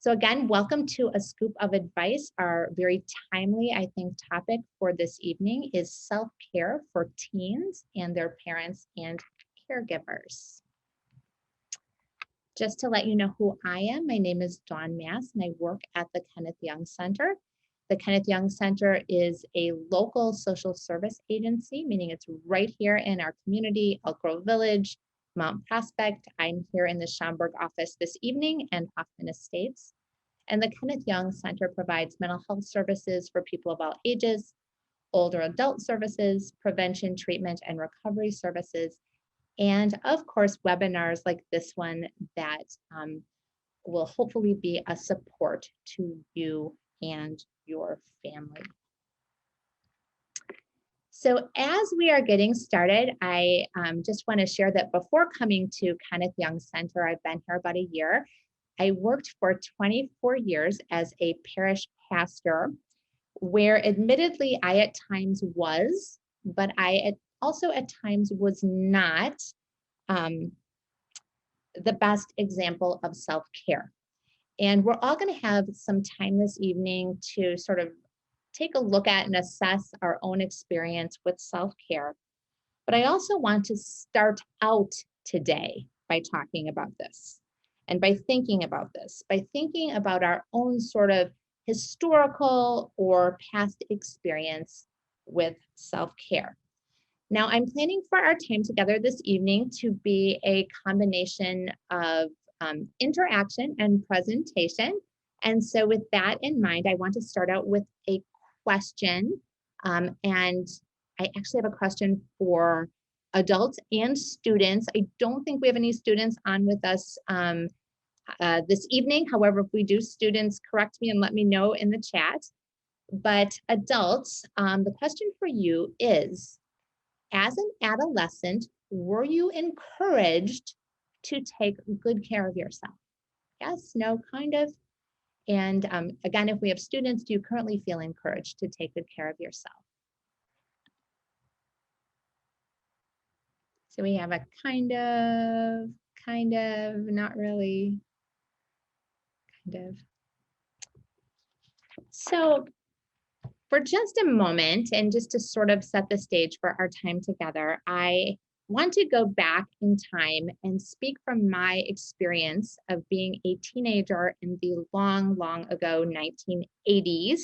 So again, welcome to A Scoop of Advice. Our very timely, I think, topic for this evening is self-care for teens and their parents and caregivers. Just to let you know who I am, my name is Dawn Mass and I work at the Kenneth Young Center. The Kenneth Young Center is a local social service agency, meaning it's right here in our community, Elk Grove Village, Mount Prospect. I'm here in the Schaumburg office this evening and Hoffman Estates. And the Kenneth Young Center provides mental health services for people of all ages, older adult services, prevention, treatment, and recovery services, and of course, webinars like this one that will hopefully be a support to you and your family. So as we are getting started, I just want to share that before coming to Kenneth Young Center, I've been here about a year. I worked for 24 years as a parish pastor, where admittedly I at times was, but I also at times was not the best example of self-care. And we're all going to have some time this evening to sort of take a look at and assess our own experience with self-care. But I also want to start out today by talking about this and by thinking about this, by thinking about our own sort of historical or past experience with self-care. Now, I'm planning for our time together this evening to be a combination of interaction and presentation. And so with that in mind, I want to start out with a question. And I actually have a question for adults and students. I don't think we have any students on with us this evening. However, if we do, students, correct me and let me know in the chat. But adults, the question for you is, as an adolescent, were you encouraged to take good care of yourself? Yes, no, kind of. And again, if we have students, do you currently feel encouraged to take good care of yourself? So we have a kind of, not really, kind of. So for just a moment, and just to sort of set the stage for our time together, I want to go back in time and speak from my experience of being a teenager in the long, long ago 1980s.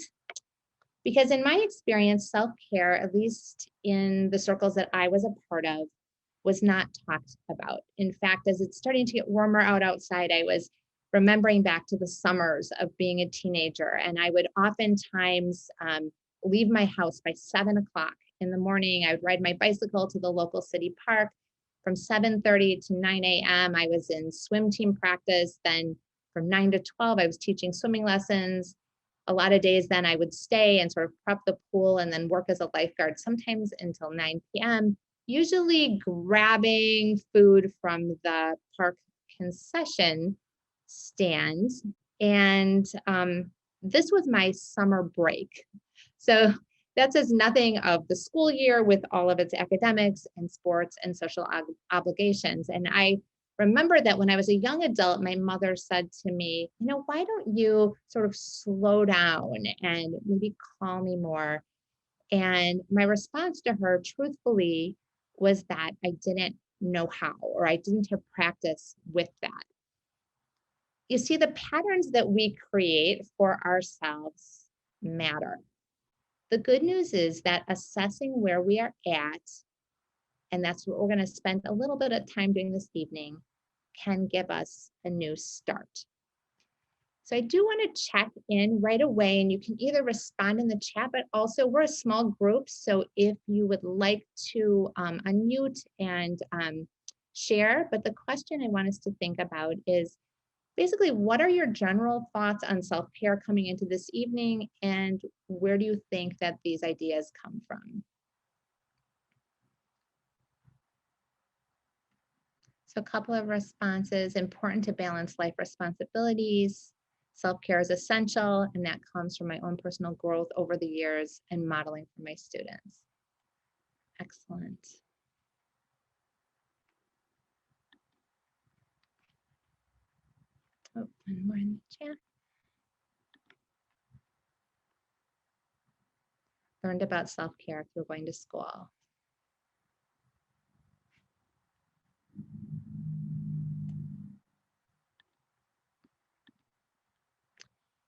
Because in my experience, self-care, at least in the circles that I was a part of, was not talked about. In fact, as it's starting to get warmer outside, I was remembering back to the summers of being a teenager. And I would oftentimes leave my house by 7 o'clock in the morning. I would ride my bicycle to the local city park. From 7:30 to 9 a.m., I was in swim team practice. Then from 9 to 12, I was teaching swimming lessons. A lot of days then I would stay and sort of prep the pool and then work as a lifeguard, sometimes until 9 p.m., usually grabbing food from the park concession stand. And this was my summer break. So that says nothing of the school year with all of its academics and sports and social obligations. And I remember that when I was a young adult, my mother said to me, why don't you sort of slow down and maybe call me more? And my response to her, truthfully, was that I didn't know how, or I didn't have practice with that. You see, the patterns that we create for ourselves matter. The good news is that assessing where we are at, and that's what we're going to spend a little bit of time doing this evening, can give us a new start. So I do want to check in right away, and you can either respond in the chat, but also we're a small group. So if you would like to unmute and share, but the question I want us to think about is basically, what are your general thoughts on self-care coming into this evening, and where do you think that these ideas come from? So a couple of responses: important to balance life responsibilities. Self-care is essential, and that comes from my own personal growth over the years and modeling for my students. Excellent. Oh, one more in the chat. learned about self-care if you're going to school?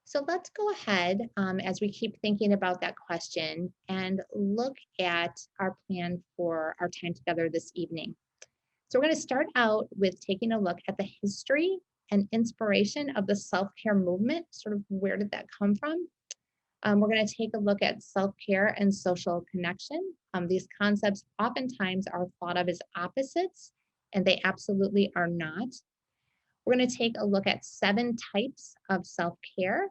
So let's go ahead as we keep thinking about that question and look at our plan for our time together this evening. So we're going to start out with taking a look at the history and inspiration of the self-care movement, sort of where did that come from? We're going to take a look at self-care and social connection. These concepts oftentimes are thought of as opposites, and they absolutely are not. We're going to take a look at 7 types of self-care.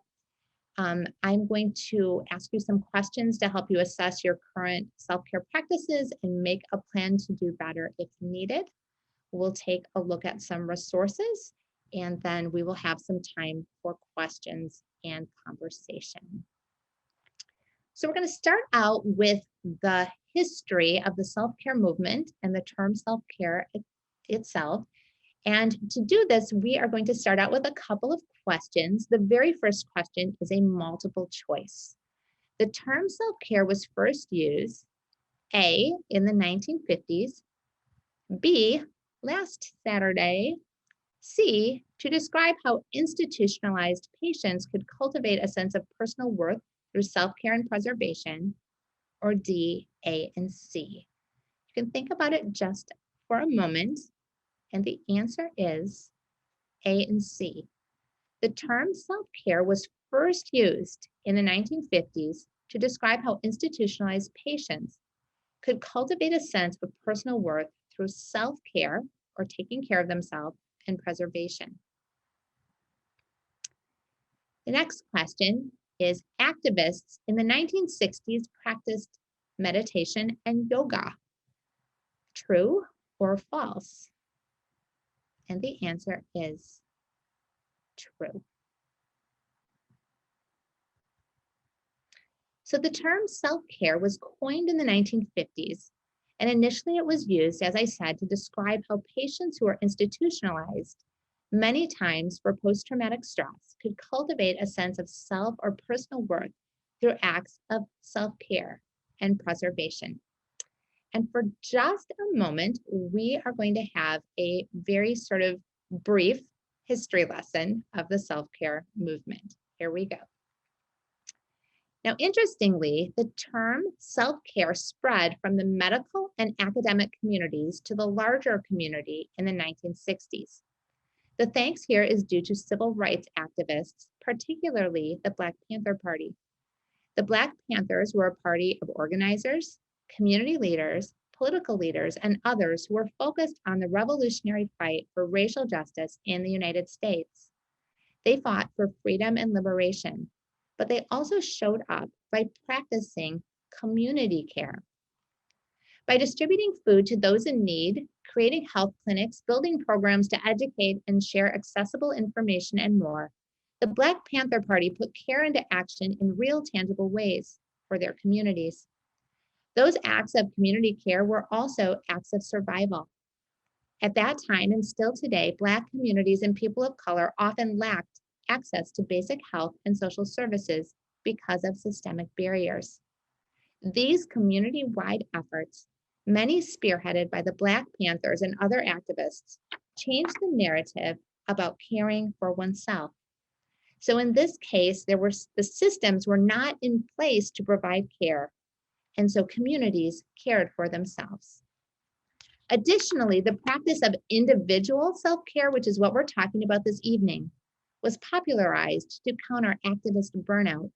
I'm going to ask you some questions to help you assess your current self-care practices and make a plan to do better if needed. We'll take a look at some resources, and then we will have some time for questions and conversation. So we're going to start out with the history of the self-care movement and the term self-care itself. And to do this, we are going to start out with a couple of questions. The very first question is a multiple choice. The term self-care was first used, A, in the 1950s, B, last Saturday, C, to describe how institutionalized patients could cultivate a sense of personal worth through self-care and preservation, or D, A, and C. You can think about it just for a moment, and the answer is A and C. The term self-care was first used in the 1950s to describe how institutionalized patients could cultivate a sense of personal worth through self-care, or taking care of themselves, and preservation. The next question is, activists in the 1960s practiced meditation and yoga. True or false? And the answer is true. So the term self-care was coined in the 1950s, and initially it was used, as I said, to describe how patients who are institutionalized, many times for post-traumatic stress, could cultivate a sense of self or personal worth through acts of self-care and preservation. And for just a moment, we are going to have a very sort of brief history lesson of the self-care movement. Here we go. Now, interestingly, the term self-care spread from the medical and academic communities to the larger community in the 1960s. The thanks here is due to civil rights activists, particularly the Black Panther Party. The Black Panthers were a party of organizers, community leaders, political leaders, and others who were focused on the revolutionary fight for racial justice in the United States. They fought for freedom and liberation, but they also showed up by practicing community care. By distributing food to those in need, creating health clinics, building programs to educate and share accessible information, and more, the Black Panther Party put care into action in real, tangible ways for their communities. Those acts of community care were also acts of survival. At that time, and still today, Black communities and people of color often lacked access to basic health and social services because of systemic barriers. These community-wide efforts, many spearheaded by the Black Panthers and other activists, changed the narrative about caring for oneself. So in this case, the systems were not in place to provide care, and so communities cared for themselves. Additionally, the practice of individual self-care, which is what we're talking about this evening, was popularized to counter activist burnout.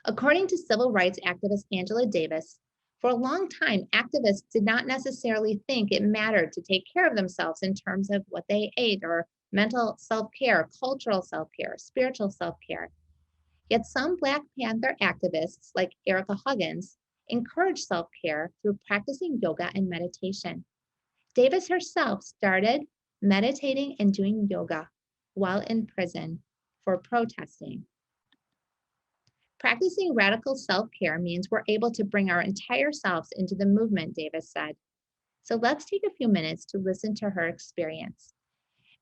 According to civil rights activist Angela Davis, for a long time, activists did not necessarily think it mattered to take care of themselves in terms of what they ate, or mental self-care, cultural self-care, spiritual self-care. Yet some Black Panther activists, like Erica Huggins, encouraged self-care through practicing yoga and meditation. Davis herself started meditating and doing yoga while in prison for protesting. Practicing radical self-care means we're able to bring our entire selves into the movement, Davis said. So let's take a few minutes to listen to her experience.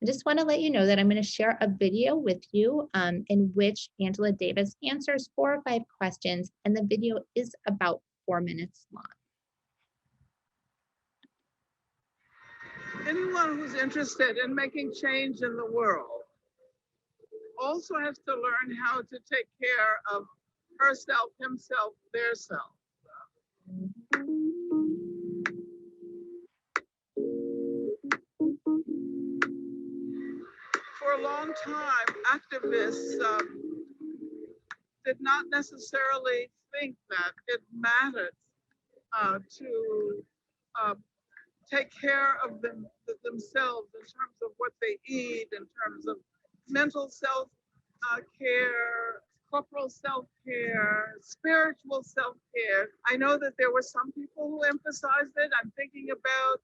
I just want to let you know that I'm going to share a video with you in which Angela Davis answers 4 or 5 questions, and the video is about 4 minutes long. Anyone who's interested in making change in the world also has to learn how to take care of herself, himself, their self. For a long time, activists did not necessarily think that it mattered to take care of themselves in terms of what they eat, in terms of mental self care, corporal self care, spiritual self care. I know that there were some people who emphasized it. I'm thinking about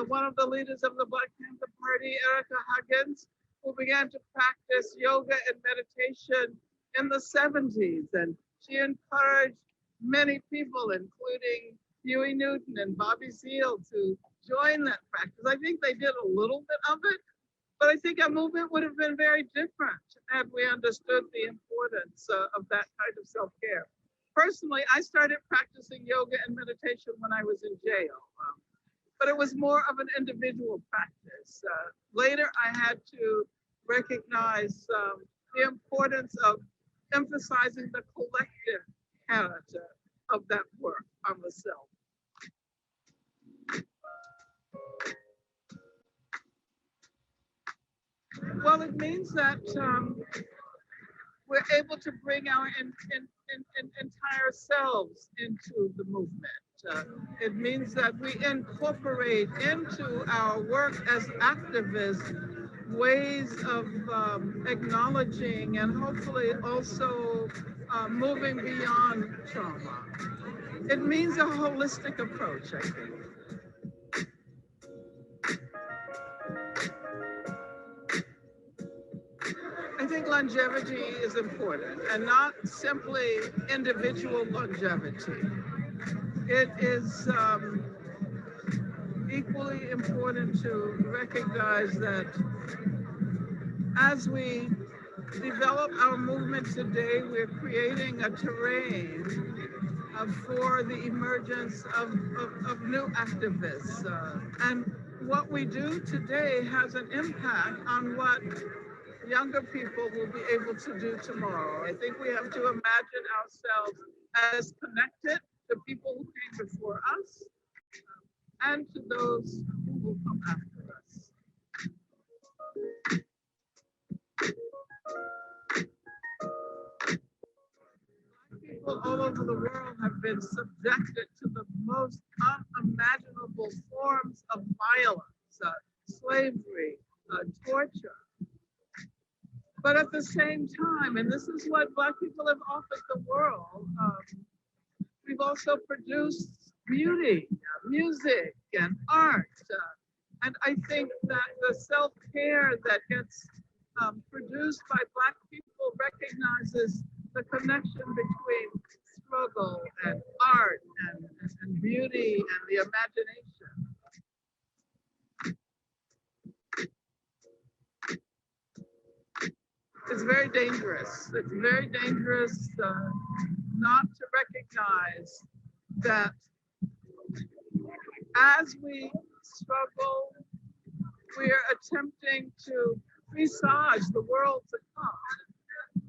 one of the leaders of the Black Panther Party, Erica Huggins, who began to practice yoga and meditation in the 70s. And she encouraged many people, including Huey Newton and Bobby Seale, to join that practice. I think they did a little bit of it, but I think our movement would have been very different had we understood the importance of that kind of self-care. Personally, I started practicing yoga and meditation when I was in jail, but it was more of an individual practice. Later, I had to recognize the importance of emphasizing the collective character of that work on the self. Well, it means that we're able to bring our entire selves into the movement. It means that we incorporate into our work as activists ways of acknowledging and hopefully also moving beyond trauma. It means a holistic approach, I think. I think longevity is important, and not simply individual longevity. It is equally important to recognize that as we develop our movement today, we're creating a terrain for the emergence of new activists. And what we do today has an impact on what younger people will be able to do tomorrow. I think we have to imagine ourselves as connected to people who came before us and to those who will come after us. People all over the world have been subjected to the most unimaginable forms of violence, slavery, torture. But at the same time, and this is what Black people have offered the world, we've also produced beauty, music, and art. And I think that the self-care that gets produced by Black people recognizes the connection between struggle and art and beauty and the imagination. It's very dangerous. It's very dangerous not to recognize that as we struggle, we are attempting to presage the world to come.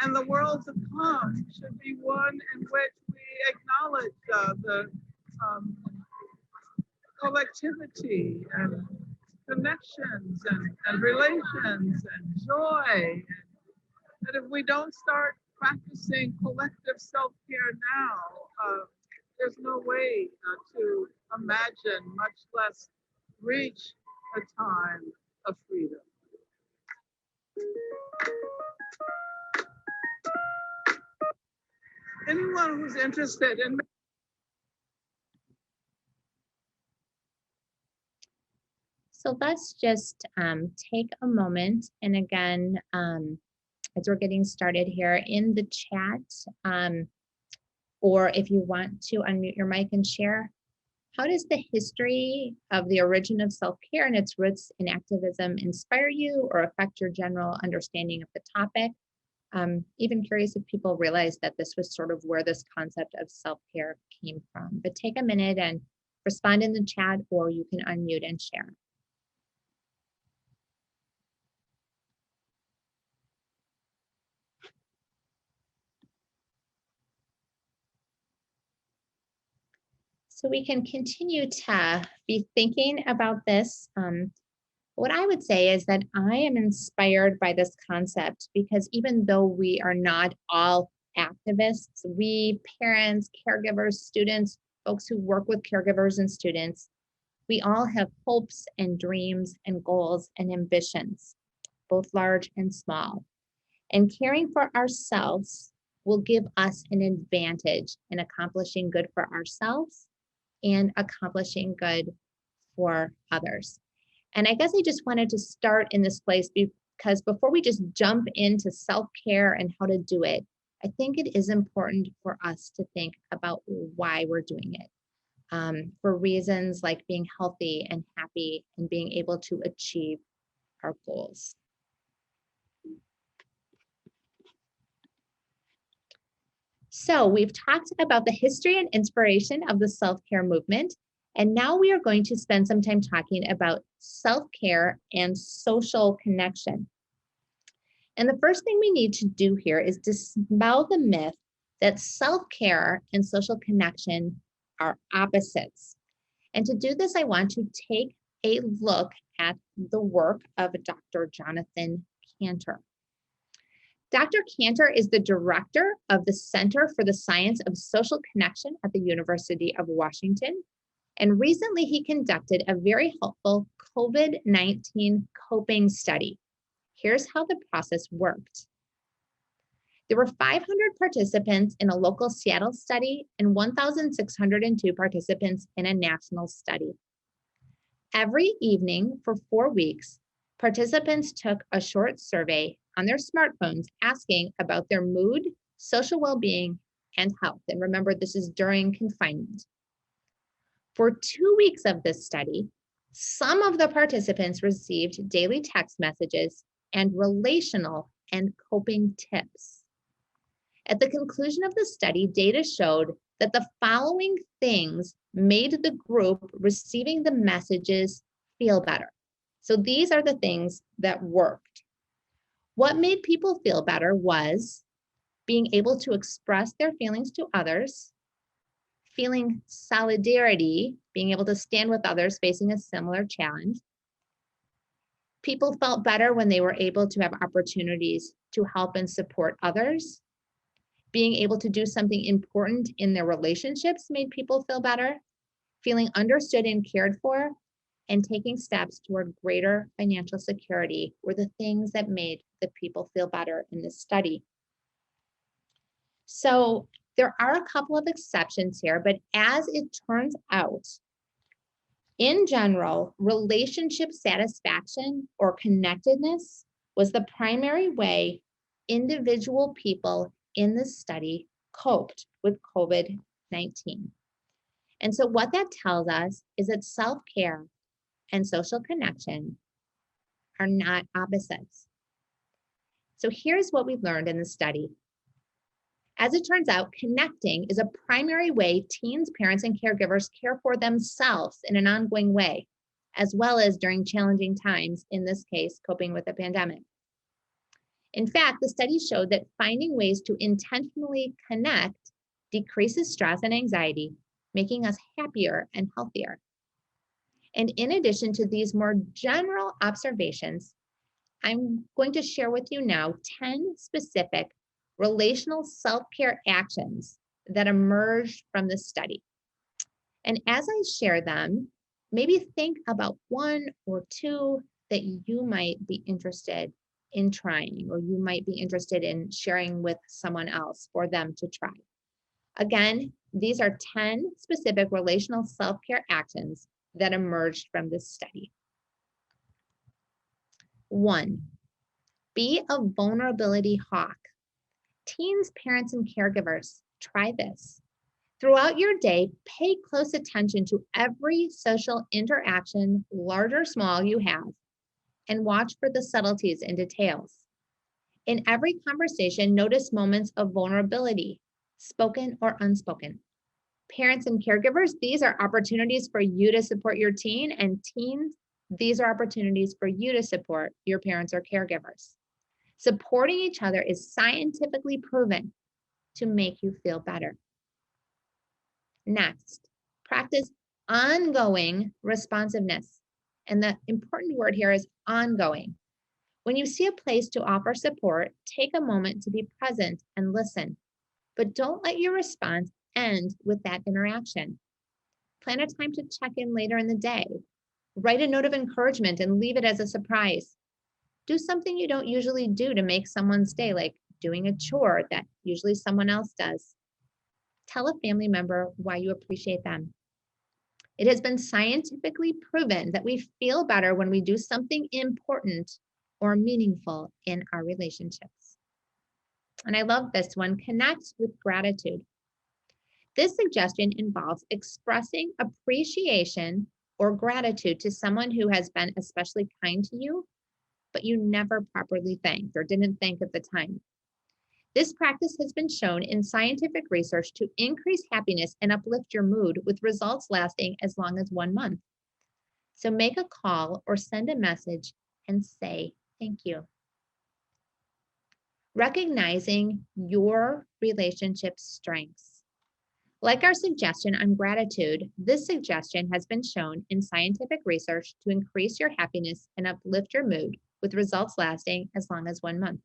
And the world to come should be one in which we acknowledge the collectivity and connections and relations and joy. And if we don't start practicing collective self-care now, there's no way to imagine, much less reach a time of freedom. Anyone who's interested in So let's just take a moment. And again, as we're getting started here in the chat, or if you want to unmute your mic and share, How does the history of the origin of self-care and its roots in activism inspire you or affect your general understanding of the topic? Even curious if people realize that this was sort of where this concept of self-care came from. But take a minute and respond in the chat, or you can unmute and share. So we can continue to be thinking about this. What I would say is that I am inspired by this concept because even though we are not all activists, we parents, caregivers, students, folks who work with caregivers and students, we all have hopes and dreams and goals and ambitions, both large and small. And caring for ourselves will give us an advantage in accomplishing good for ourselves and accomplishing good for others. And I guess I just wanted to start in this place because before we just jump into self-care and how to do it, I think it is important for us to think about why we're doing it. For reasons like being healthy and happy and being able to achieve our goals. So we've talked about the history and inspiration of the self-care movement. And now we are going to spend some time talking about self-care and social connection. And the first thing we need to do here is dispel the myth that self-care and social connection are opposites. And to do this, I want to take a look at the work of Dr. Jonathan Cantor. Dr. Cantor is the director of the Center for the Science of Social Connection at the University of Washington. And recently he conducted a very helpful COVID-19 coping study. Here's how the process worked. There were 500 participants in a local Seattle study and 1,602 participants in a national study. Every evening for 4 weeks, participants took a short survey on their smartphones asking about their mood, social well-being, and health. And remember, this is during confinement. For 2 weeks of this study, some of the participants received daily text messages and relational and coping tips. At the conclusion of the study, data showed that the following things made the group receiving the messages feel better. So these are the things that worked. What made people feel better was being able to express their feelings to others, feeling solidarity, being able to stand with others facing a similar challenge. People felt better when they were able to have opportunities to help and support others. Being able to do something important in their relationships made people feel better. Feeling understood and cared for, and taking steps toward greater financial security were the things that made the people feel better in this study. So there are a couple of exceptions here, but as it turns out, in general, relationship satisfaction or connectedness was the primary way individual people in this study coped with COVID-19. And so what that tells us is that self-care and social connection are not opposites. So here's what we've learned in the study. As it turns out, connecting is a primary way teens, parents, and caregivers care for themselves in an ongoing way, as well as during challenging times, in this case, coping with the pandemic. In fact, the study showed that finding ways to intentionally connect decreases stress and anxiety, making us happier and healthier. And in addition to these more general observations, I'm going to share with you now 10 specific relational self-care actions that emerged from the study. And as I share them, maybe think about one or two that you might be interested in trying, or you might be interested in sharing with someone else for them to try. Again, these are 10 specific relational self-care actions that emerged from this study. 1, be a vulnerability hawk. Teens, parents, and caregivers, try this. Throughout your day, pay close attention to every social interaction, large or small, you have, and watch for the subtleties and details. In every conversation, notice moments of vulnerability, spoken or unspoken. Parents and caregivers, these are opportunities for you to support your teen, and teens, these are opportunities for you to support your parents or caregivers. Supporting each other is scientifically proven to make you feel better. Next, practice ongoing responsiveness. And the important word here is ongoing. When you see a place to offer support, take a moment to be present and listen. But don't let your response end with that interaction. Plan a time to check in later in the day. Write a note of encouragement and leave it as a surprise. Do something you don't usually do to make someone's day, like doing a chore that usually someone else does. Tell a family member why you appreciate them. It has been scientifically proven that we feel better when we do something important or meaningful in our relationships. And I love this one, connect with gratitude. This suggestion involves expressing appreciation or gratitude to someone who has been especially kind to you, but you never properly thanked or didn't thank at the time. This practice has been shown in scientific research to increase happiness and uplift your mood, with results lasting as long as 1 month. So make a call or send a message and say thank you. Recognizing your relationship strengths. Like our suggestion on gratitude, this suggestion has been shown in scientific research to increase your happiness and uplift your mood, with results lasting as long as 1 month.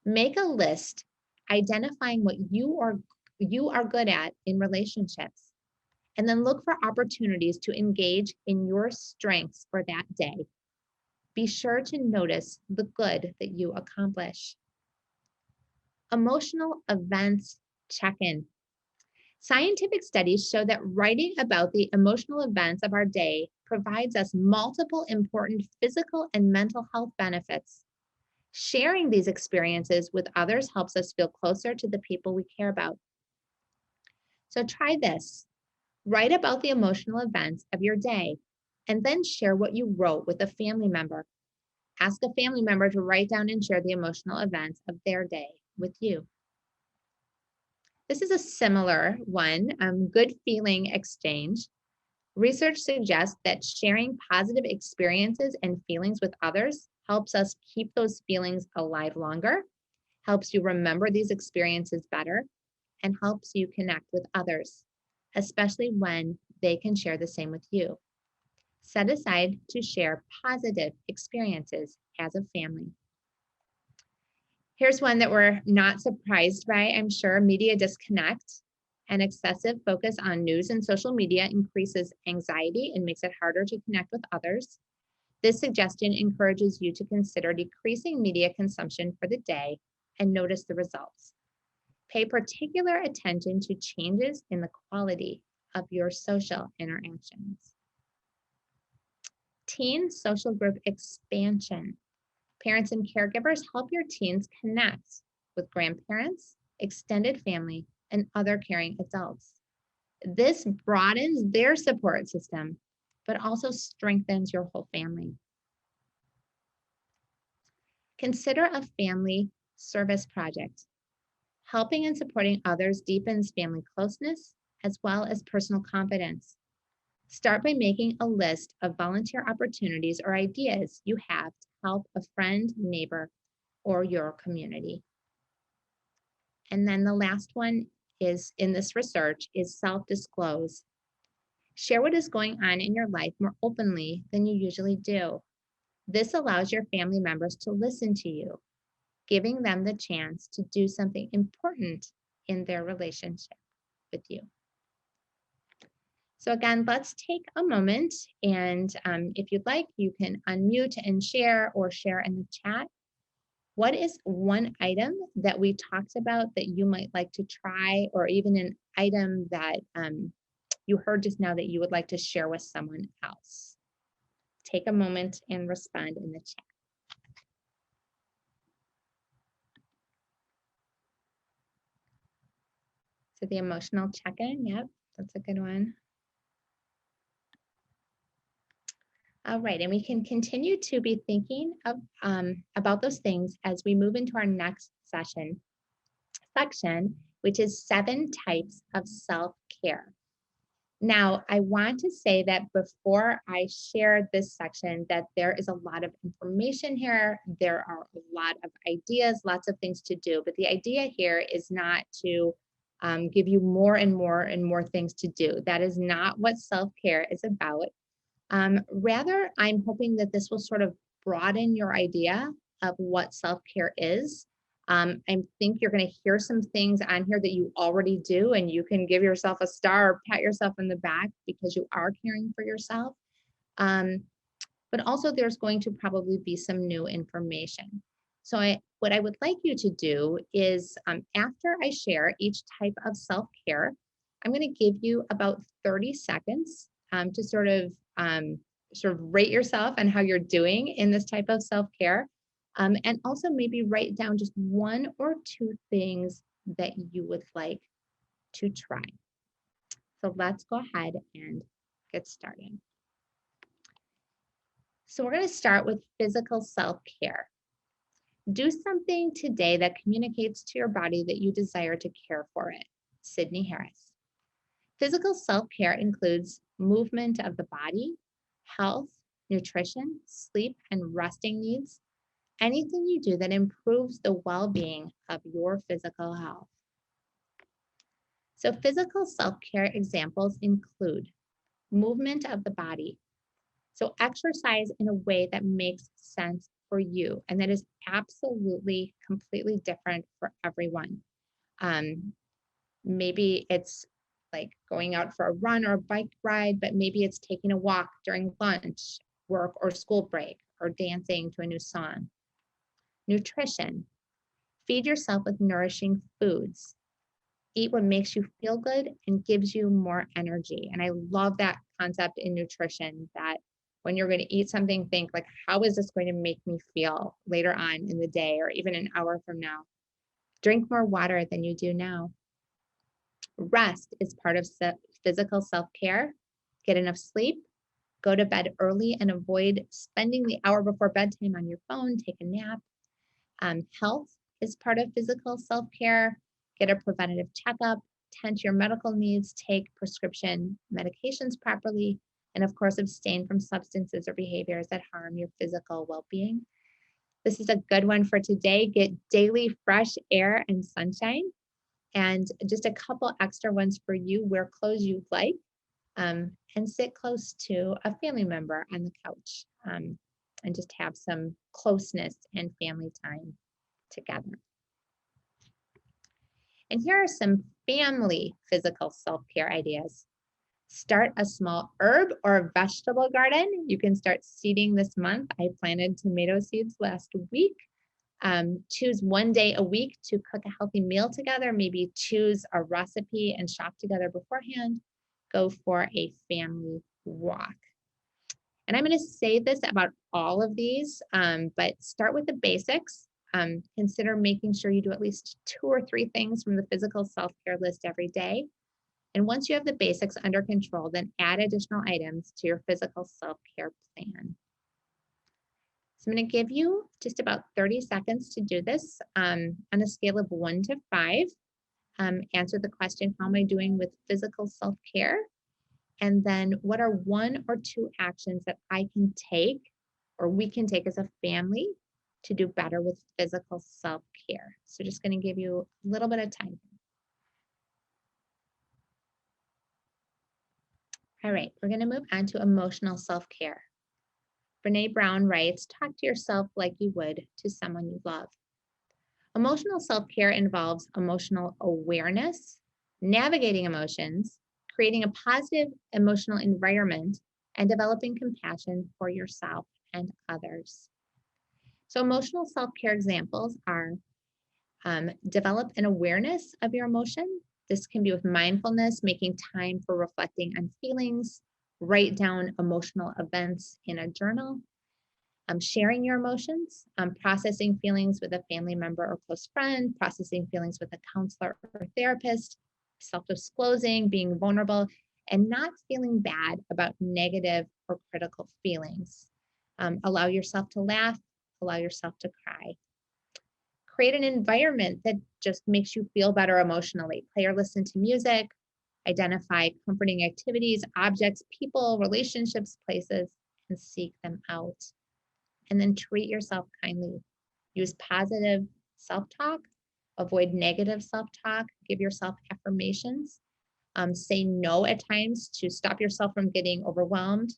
Make a list identifying what you are good at in relationships, and then look for opportunities to engage in your strengths for that day. Be sure to notice the good that you accomplish. Emotional events check-in. Scientific studies show that writing about the emotional events of our day provides us multiple important physical and mental health benefits. Sharing these experiences with others helps us feel closer to the people we care about. So try this. Write about the emotional events of your day and then share what you wrote with a family member. Ask a family member to write down and share the emotional events of their day with you. This is a similar one, good feeling exchange. Research suggests that sharing positive experiences and feelings with others helps us keep those feelings alive longer, helps you remember these experiences better, and helps you connect with others, especially when they can share the same with you. Set aside to share positive experiences as a family. Here's one that we're not surprised by, I'm sure, media disconnect. An excessive focus on news and social media increases anxiety and makes it harder to connect with others. This suggestion encourages you to consider decreasing media consumption for the day and notice the results. Pay particular attention to changes in the quality of your social interactions. Teen social group expansion. Parents and caregivers help your teens connect with grandparents, extended family, and other caring adults. This broadens their support system, but also strengthens your whole family. Consider a family service project. Helping and supporting others deepens family closeness as well as personal confidence. Start by making a list of volunteer opportunities or ideas you have to help a friend, neighbor, or your community. And then the last one is in this research is self-disclose. Share what is going on in your life more openly than you usually do. This allows your family members to listen to you, giving them the chance to do something important in their relationship with you. So again, let's take a moment, and if you'd like, you can unmute and share or share in the chat. What is one item that we talked about that you might like to try, or even an item that you heard just now that you would like to share with someone else? Take a moment and respond in the chat. So the emotional check-in, yep, that's a good one. All right, and we can continue to be thinking of about those things as we move into our next section, which is 7 types of self-care. Now, I want to say that before I share this section, that there is a lot of information here. There are a lot of ideas, lots of things to do. But the idea here is not to give you more and more and more things to do. That is not what self-care is about. Rather, I'm hoping that this will sort of broaden your idea of what self-care is. I think you're going to hear some things on here that you already do, and you can give yourself a star or pat yourself in the back because you are caring for yourself. Um, but also there's going to probably be some new information. So what I would like you to do is after I share each type of self-care, I'm going to give you about 30 seconds to sort of rate yourself and how you're doing in this type of self-care. And also maybe write down just 1 or 2 things that you would like to try. So let's go ahead and get started. So we're going to start with physical self-care. Do something today that communicates to your body that you desire to care for it. Sydney Harris. Physical self-care includes movement of the body, health, nutrition, sleep, and resting needs. Anything you do that improves the well-being of your physical health. So physical self-care examples include movement of the body. So exercise in a way that makes sense for you. And that is absolutely completely different for everyone. Maybe it's like going out for a run or a bike ride, but maybe it's taking a walk during lunch, work, or school break, or dancing to a new song. Nutrition. Feed yourself with nourishing foods. Eat what makes you feel good and gives you more energy. And I love that concept in nutrition, that when you're going to eat something, think like, how is this going to make me feel later on in the day or even an hour from now? Drink more water than you do now. Rest is part of physical self-care. Get enough sleep, go to bed early, and avoid spending the hour before bedtime on your phone. Take a nap. Health is part of physical self-care. Get a preventative checkup, tend to your medical needs, take prescription medications properly, and of course, abstain from substances or behaviors that harm your physical well-being. This is a good one for today. Get daily fresh air and sunshine. And just a couple extra ones for you. Wear clothes you like, and sit close to a family member on the couch, and just have some closeness and family time together. And here are some family physical self-care ideas. Start a small herb or vegetable garden. You can start seeding this month. I planted tomato seeds last week. Choose 1 day a week to cook a healthy meal together. Maybe choose a recipe and shop together beforehand. Go for a family walk. And I'm going to say this about all of these, but start with the basics. Consider making sure you do at least 2 or 3 things from the physical self-care list every day. And once you have the basics under control, then add additional items to your physical self-care plan. So I'm going to give you just about 30 seconds to do this on a scale of 1 to 5. Answer the question, how am I doing with physical self-care? And then what are 1 or 2 actions that I can take or we can take as a family to do better with physical self-care? So just going to give you a little bit of time. All right, we're going to move on to emotional self-care. Brene Brown writes, talk to yourself like you would to someone you love. Emotional self-care involves emotional awareness, navigating emotions, creating a positive emotional environment, and developing compassion for yourself and others. So emotional self-care examples are develop an awareness of your emotion. This can be with mindfulness, making time for reflecting on feelings, write down emotional events in a journal, sharing your emotions, processing feelings with a family member or close friend, processing feelings with a counselor or therapist, self-disclosing, being vulnerable, and not feeling bad about negative or critical feelings. Allow yourself to laugh, allow yourself to cry. Create an environment that just makes you feel better emotionally. Play or listen to music, identify comforting activities, objects, people, relationships, places, and seek them out. And then treat yourself kindly. Use positive self talk, avoid negative self talk, give yourself affirmations. Say no at times to stop yourself from getting overwhelmed.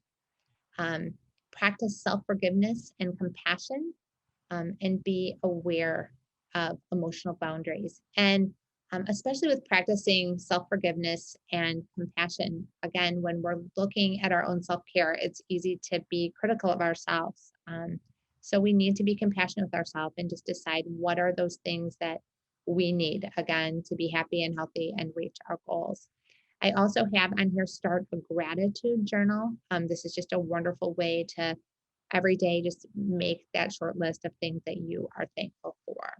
Um, Practice self forgiveness and compassion, and be aware of emotional boundaries. And especially with practicing self forgiveness and compassion, again, when we're looking at our own self care, it's easy to be critical of ourselves. So we need to be compassionate with ourselves and just decide what are those things that we need, again, to be happy and healthy and reach our goals. I also have on here start a gratitude journal. This is just a wonderful way to every day just make that short list of things that you are thankful for.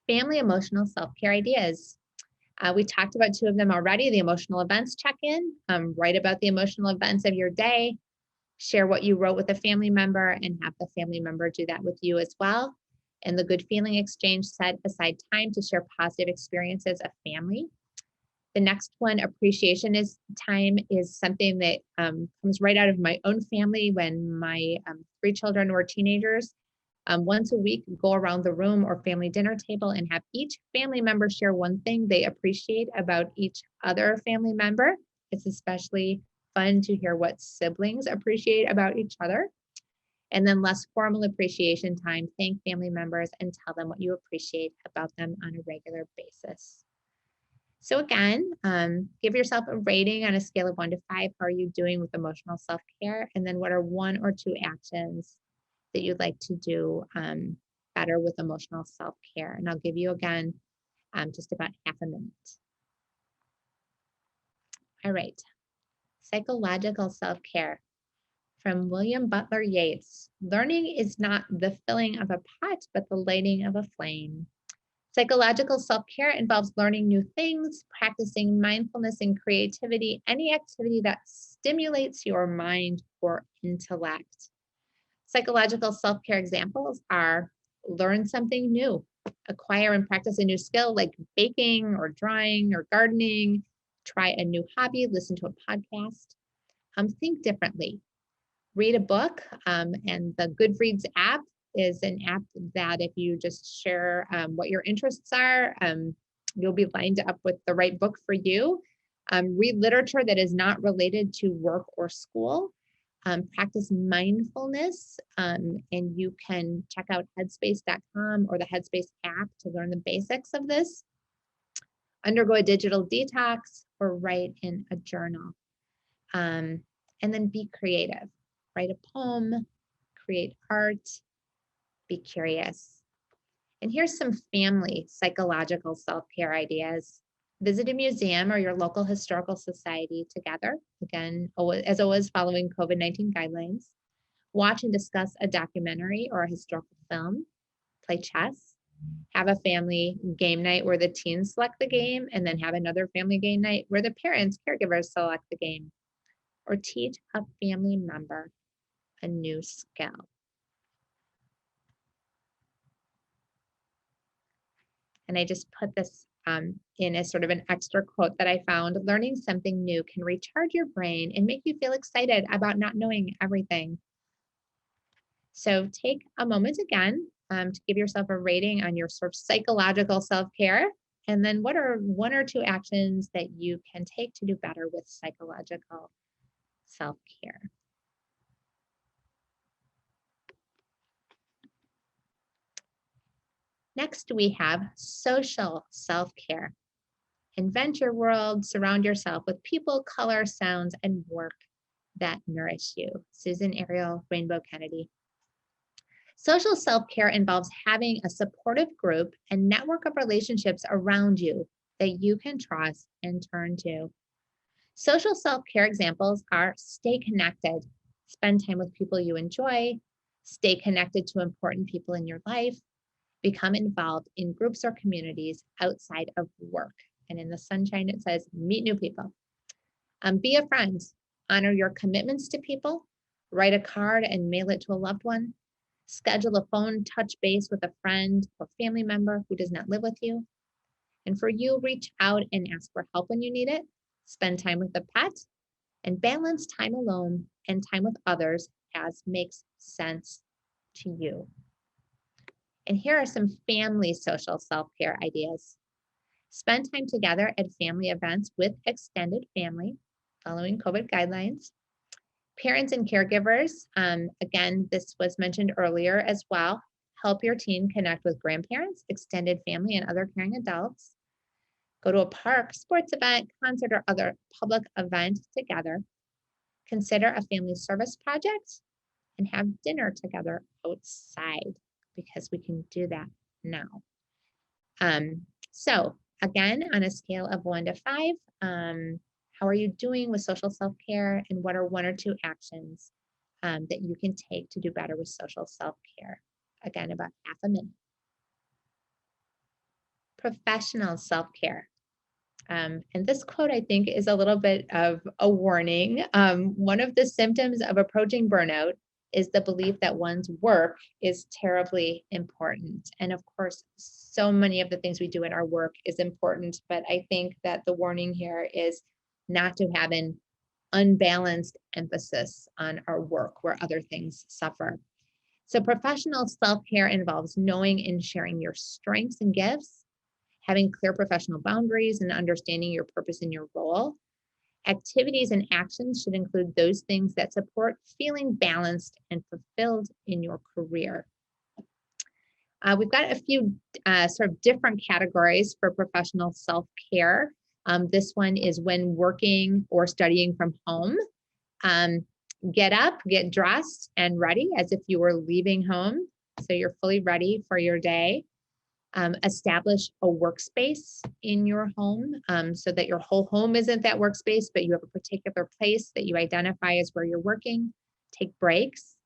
Family emotional self-care ideas. We talked about two of them already, the emotional events check-in. Write about the emotional events of your day, share what you wrote with a family member, and have the family member do that with you as well. And the good feeling exchange, set aside time to share positive experiences of family. The next one, appreciation is time, is something that comes right out of my own family when my 3 children were teenagers. Once a week, go around the room or family dinner table and have each family member share one thing they appreciate about each other family member. It's especially fun to hear what siblings appreciate about each other. And then less formal appreciation time, thank family members and tell them what you appreciate about them on a regular basis. So again, give yourself a rating on a scale of 1 to 5. How are you doing with emotional self-care? And then what are 1 or 2 actions that you'd like to do better with emotional self-care? And I'll give you again just about half a minute. All right, psychological self-care from William Butler Yeats. Learning is not the filling of a pot, but the lighting of a flame. Psychological self-care involves learning new things, practicing mindfulness and creativity, any activity that stimulates your mind or intellect. Psychological self-care examples are learn something new, acquire and practice a new skill like baking or drawing or gardening, try a new hobby, listen to a podcast, think differently, read a book, and the Goodreads app is an app that if you just share what your interests are, you'll be lined up with the right book for you. Read literature that is not related to work or school. Practice mindfulness, and you can check out headspace.com or the Headspace app to learn the basics of this. Undergo a digital detox or write in a journal. And then be creative. Write a poem, create art, be curious. And here's some family psychological self-care ideas. Visit a museum or your local historical society together. Again, as always, following COVID-19 guidelines. Watch and discuss a documentary or a historical film. Play chess. Have a family game night where the teens select the game, and then have another family game night where the parents, caregivers select the game. Or teach a family member a new skill. And I just put this in as sort of an extra quote that I found. Learning something new can recharge your brain and make you feel excited about not knowing everything. So take a moment again to give yourself a rating on your sort of psychological self-care. And then what are 1 or 2 actions that you can take to do better with psychological self-care? Next, we have social self-care. Invent your world, surround yourself with people, color, sounds, and work that nourish you. Susan Ariel, Rainbow Kennedy. Social self-care involves having a supportive group and network of relationships around you that you can trust and turn to. Social self-care examples are stay connected, spend time with people you enjoy, stay connected to important people in your life, become involved in groups or communities outside of work. And in the sunshine, it says, meet new people. Be a friend. Honor your commitments to people. Write a card and mail it to a loved one. Schedule a phone touch base with a friend or family member who does not live with you. And for you, reach out and ask for help when you need it. Spend time with a pet and balance time alone and time with others as makes sense to you. And here are some family social self-care ideas. Spend time together at family events with extended family, following COVID guidelines. Parents and caregivers, again, this was mentioned earlier as well. Help your teen connect with grandparents, extended family, and other caring adults. Go to a park, sports event, concert, or other public event together. Consider a family service project and have dinner together outside because we can do that now. So again, on a scale of 1 to 5, how are you doing with social self-care, and what are 1 or 2 actions that you can take to do better with social self-care? Again, about half a minute. Professional self-care. And this quote, I think, is a little bit of a warning. One of the symptoms of approaching burnout is the belief that one's work is terribly important. And of course, so many of the things we do in our work is important, but I think that the warning here is not to have an unbalanced emphasis on our work where other things suffer. So professional self-care involves knowing and sharing your strengths and gifts, having clear professional boundaries, and understanding your purpose in your role. Activities and actions should include those things that support feeling balanced and fulfilled in your career. We've got a few sort of different categories for professional self-care. This one is when working or studying from home. Get up, get dressed and ready as if you were leaving home, so you're fully ready for your day. Establish a workspace in your home so that your whole home isn't that workspace, but you have a particular place that you identify as where you're working. Take breaks.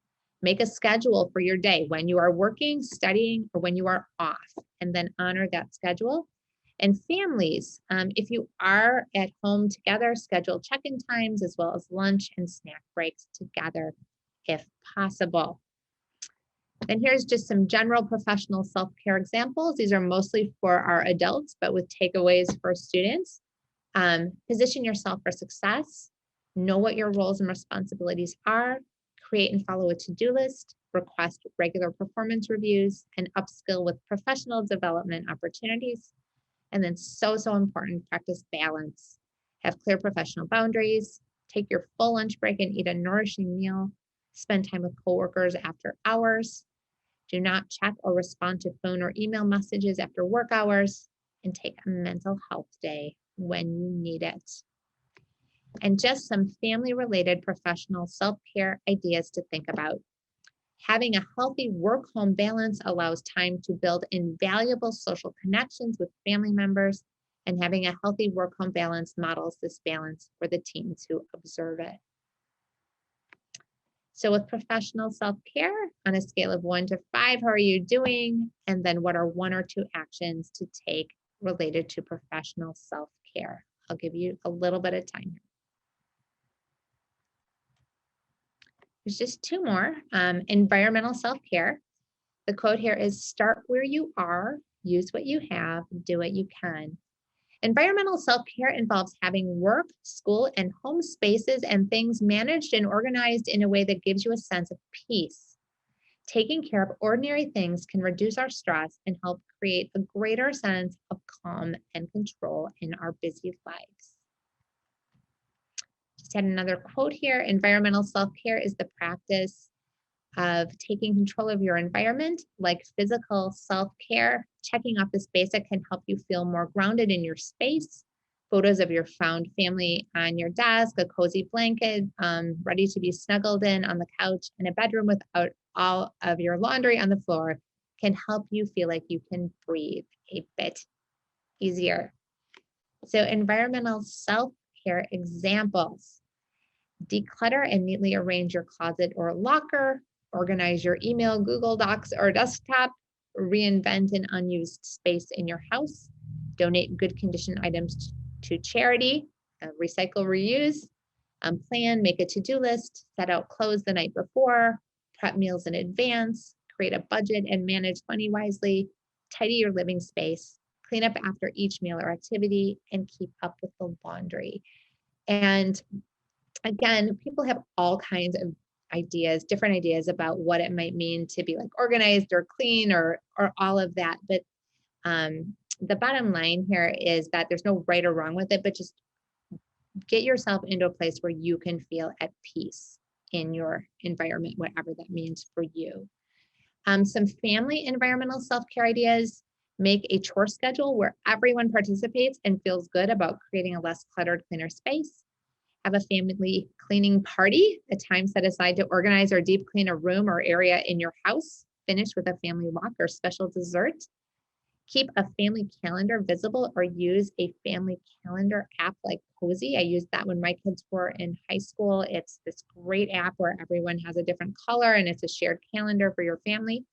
Make a schedule for your day when you are working, studying, or when you are off, and then honor that schedule. And families, if you are at home together, schedule check-in times as well as lunch and snack breaks together if possible. And here's just some general professional self-care examples. These are mostly for our adults, but with takeaways for students. Position yourself for success. Know what your roles and responsibilities are. Create and follow a to-do list. Request regular performance reviews and upskill with professional development opportunities. And then so important, practice balance. Have clear professional boundaries. Take your full lunch break and eat a nourishing meal. Spend time with coworkers after hours. Do not check or respond to phone or email messages after work hours, and take a mental health day when you need it. And just some family-related professional self-care ideas to think about. Having a healthy work-home balance allows time to build invaluable social connections with family members, and having a healthy work-home balance models this balance for the teens who observe it. So with professional self-care, on a scale of 1 to 5, how are you doing? And then what are 1 or 2 actions to take related to professional self-care? I'll give you a little bit of time. There's just 2 more. Environmental self-care. The quote here is, start where you are, use what you have, do what you can. Environmental self-care involves having work, school, and home spaces and things managed and organized in a way that gives you a sense of peace. Taking care of ordinary things can reduce our stress and help create a greater sense of calm and control in our busy lives. Just had another quote here. Environmental self-care is the practice of taking control of your environment, like physical self-care. Checking off this basic can help you feel more grounded in your space. Photos of your found family on your desk, a cozy blanket, ready to be snuggled in on the couch, and a bedroom without all of your laundry on the floor can help you feel like you can breathe a bit easier. So environmental self-care examples. Declutter and neatly arrange your closet or locker. Organize your email, Google Docs, or desktop. Reinvent an unused space in your house. donate good condition items to charity, recycle, reuse, plan, make a to-do list, set out clothes the night before, prep meals in advance, create a budget and manage money wisely, tidy your living space, clean up after each meal or activity, and keep up with the laundry. And again, people have all kinds of ideas, different ideas about what it might mean to be like organized or clean or all of that. But the bottom line here is that there's no right or wrong with it, but just get yourself into a place where you can feel at peace in your environment, whatever that means for you. Some family environmental self-care ideas: make a chore schedule where everyone participates and feels good about creating a less cluttered, cleaner space. Have a family cleaning party, a time set aside to organize or deep clean a room or area in your house. Finish with a family walk or special dessert. Keep a family calendar visible or use a family calendar app like Cozy. I used that when my kids were in high school. It's this great app where everyone has a different color and it's a shared calendar for your family.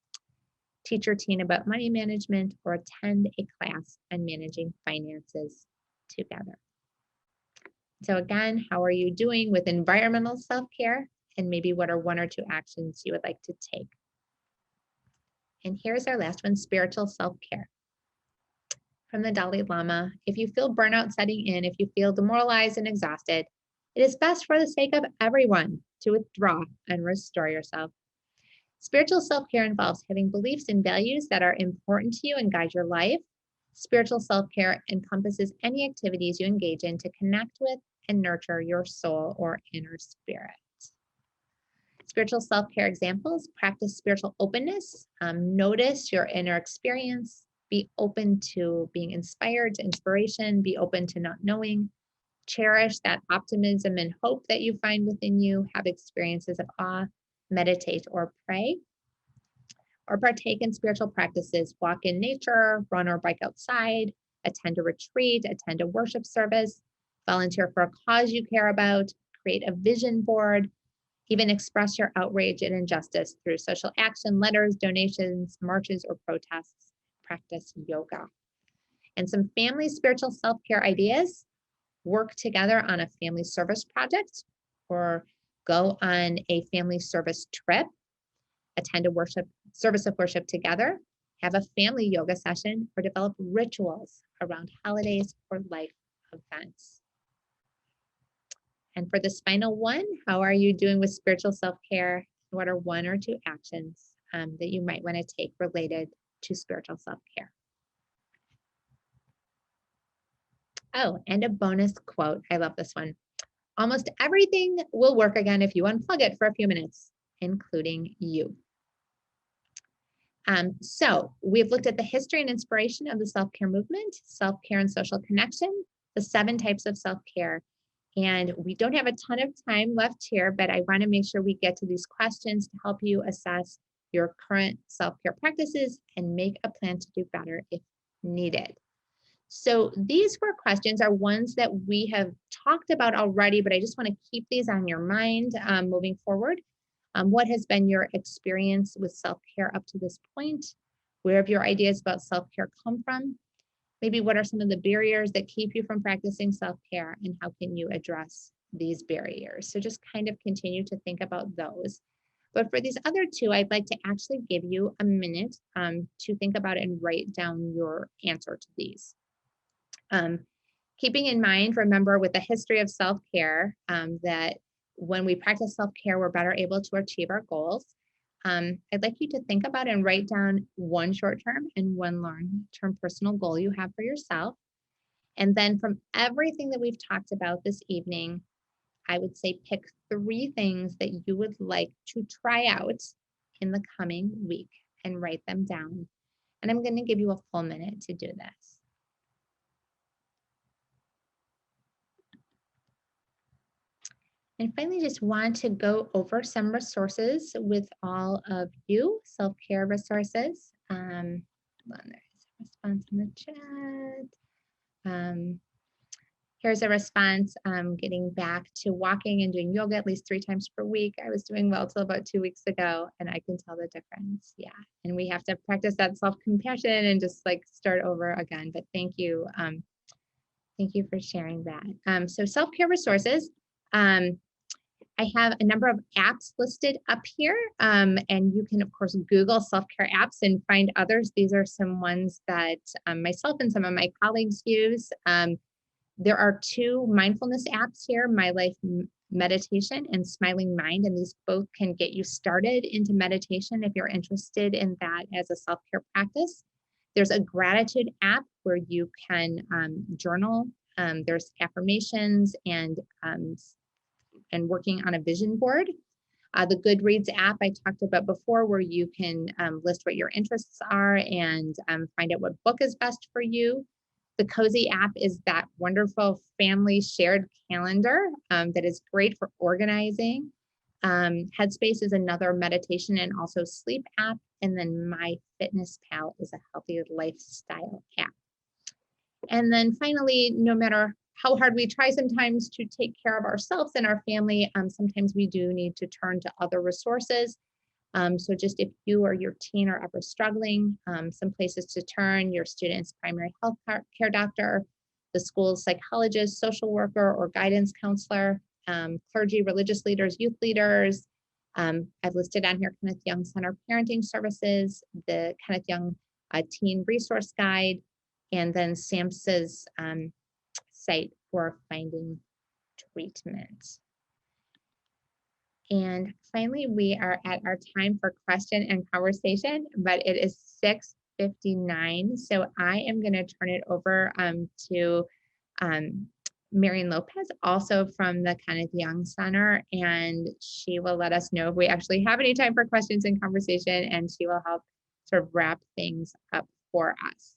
Teach your teen about money management or attend a class on managing finances together. So again, how are you doing with environmental self-care? And maybe what are one or two actions you would like to take? And here's our last one, spiritual self-care. From the Dalai Lama: if you feel burnout setting in, if you feel demoralized and exhausted, it is best for the sake of everyone to withdraw and restore yourself. Spiritual self-care involves having beliefs and values that are important to you and guide your life. Spiritual self-care encompasses any activities you engage in to connect with and nurture your soul or inner spirit. Spiritual self-care examples: practice spiritual openness, notice your inner experience, be open to being inspired to inspiration, be open to not knowing, cherish that optimism and hope that you find within you, have experiences of awe, meditate or pray, or partake in spiritual practices, walk in nature, run or bike outside, attend a retreat, attend a worship service, volunteer for a cause you care about, create a vision board, even express your outrage and injustice through social action, letters, donations, marches, or protests. Practice yoga. And some family spiritual self-care ideas: work together on a family service project, or go on a family service trip, attend a service of worship together, have a family yoga session, or develop rituals around holidays or life events. And for this final one, how are you doing with spiritual self-care? What are one or two actions that you might want to take related to spiritual self-care? Oh, and a bonus quote. I love this one. Almost everything will work again if you unplug it for a few minutes, including you. So we've looked at the history and inspiration of the self-care movement, self-care and social connection, the 7 types of self-care. And we don't have a ton of time left here, but I want to make sure we get to these questions to help you assess your current self-care practices and make a plan to do better if needed. So these 4 questions are ones that we have talked about already, but I just want to keep these on your mind moving forward. What has been your experience with self-care up to this point? Where have your ideas about self-care come from? Maybe what are some of the barriers that keep you from practicing self-care, and how can you address these barriers? So just kind of continue to think about those. But for these other 2, I'd like to actually give you a minute to think about it and write down your answer to these. Keeping in mind, remember, with the history of self-care, that when we practice self-care, we're better able to achieve our goals. I'd like you to think about and write down one short-term and one long-term personal goal you have for yourself. And then from everything that we've talked about this evening, I would say pick 3 things that you would like to try out in the coming week and write them down. And I'm going to give you a full minute to do this. And finally, just want to go over some resources with all of you, self-care resources. Hold on, there's a response in the chat. Here's a response, getting back to walking and doing yoga at least 3 times per week. I was doing well till about 2 weeks ago, and I can tell the difference. Yeah, and we have to practice that self-compassion and just like start over again. But thank you. Thank you for sharing that. So self-care resources. I have a number of apps listed up here, and you can, of course, Google self-care apps and find others. These are some ones that myself and some of my colleagues use. There are 2 mindfulness apps here, My Life Meditation and Smiling Mind, and these both can get you started into meditation if you're interested in that as a self-care practice. There's a gratitude app where you can journal. There's affirmations and working on a vision board. The Goodreads app I talked about before, where you can list what your interests are and find out what book is best for you. The Cozy app is that wonderful family shared calendar that is great for organizing. Headspace is another meditation and also sleep app. And then MyFitnessPal is a healthy lifestyle app. And then finally, no matter how hard we try sometimes to take care of ourselves and our family, sometimes we do need to turn to other resources. So just if you or your teen are ever struggling, some places to turn: your student's primary health care doctor, the school's psychologist, social worker, or guidance counselor, clergy, religious leaders, youth leaders. I've listed on here Kenneth Young Center Parenting Services, the Kenneth Young Teen Resource Guide, and then SAMHSA's site for finding treatment. And finally, we are at our time for question and conversation, but it is 6:59. So I am going to turn it over to Marian Lopez, also from the Kenneth Young Center, and she will let us know if we actually have any time for questions and conversation, and she will help sort of wrap things up for us.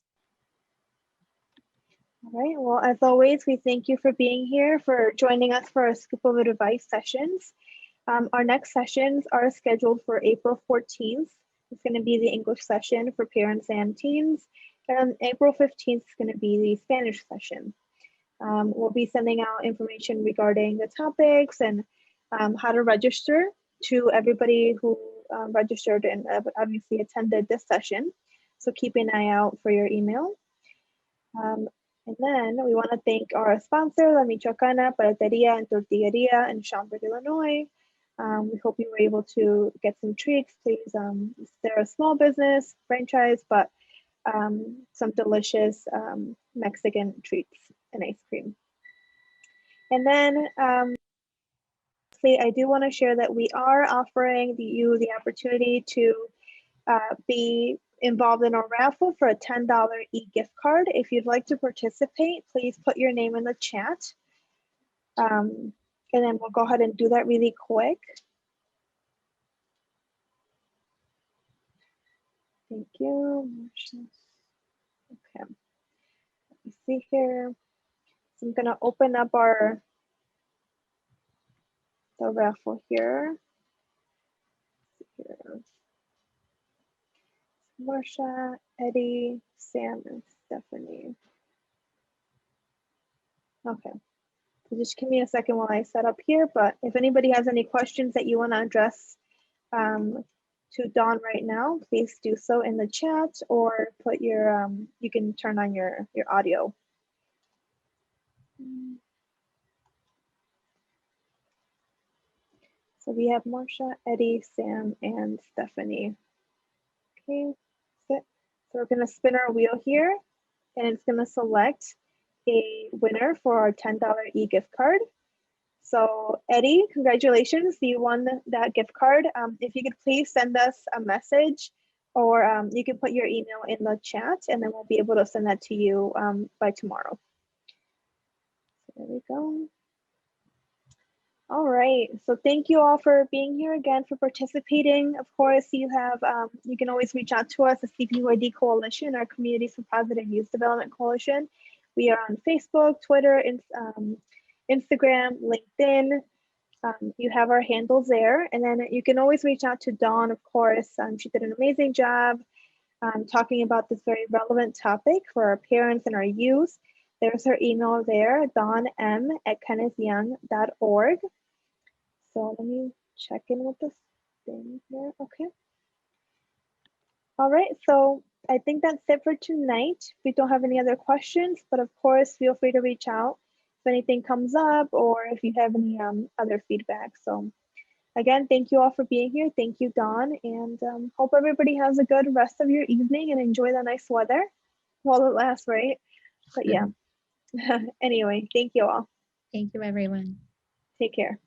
All right, well, as always, we thank you for being here, for joining us for our Scoop of Advice sessions. Our next sessions are scheduled for April 14th. It's going to be the English session for parents and teens. And April 15th is going to be the Spanish session. We'll be sending out information regarding the topics and how to register to everybody who registered and obviously attended this session. So keep an eye out for your email. And then we want to thank our sponsor, La Michoacana Panaderia and Tortilleria in Schaumburg, Illinois. We hope you were able to get some treats. Please, they're a small business, franchise, but some delicious Mexican treats and ice cream. And then I do want to share that we are offering you the opportunity to be involved in a raffle for a $10 e-gift card. If you'd like to participate, please put your name in the chat. And then we'll go ahead and do that really quick. Thank you. Okay. Let me see here. So I'm going to open up the raffle here. Marsha, Eddie, Sam, and Stephanie. Okay. So just give me a second while I set up here, but if anybody has any questions that you want to address to Dawn right now, please do so in the chat, or put your, you can turn on your audio. So we have Marsha, Eddie, Sam, and Stephanie. Okay, so we're gonna spin our wheel here, and it's gonna select a winner for our $10 e-gift card. So Eddie, congratulations, you won that gift card. If you could please send us a message, or you can put your email in the chat, and then we'll be able to send that to you by tomorrow. So there we go. All right, so thank you all for being here again, for participating. Of course, you can always reach out to us, the CPUID Coalition, our Communities for Positive Youth Development Coalition. We are on Facebook, Twitter, Instagram, LinkedIn. You have our handles there, and then you can always reach out to Dawn, of course. She did an amazing job talking about this very relevant topic for our parents and our youth. There's her email there, dawnm@kennethyoung.org. So let me check in with this thing here. Okay. All right. So I think that's it for tonight. We don't have any other questions, but of course, feel free to reach out if anything comes up or if you have any other feedback. So again, thank you all for being here. Thank you, Dawn, and hope everybody has a good rest of your evening and enjoy the nice weather while it lasts, right? But yeah. Anyway, thank you all. Thank you, everyone. Take care.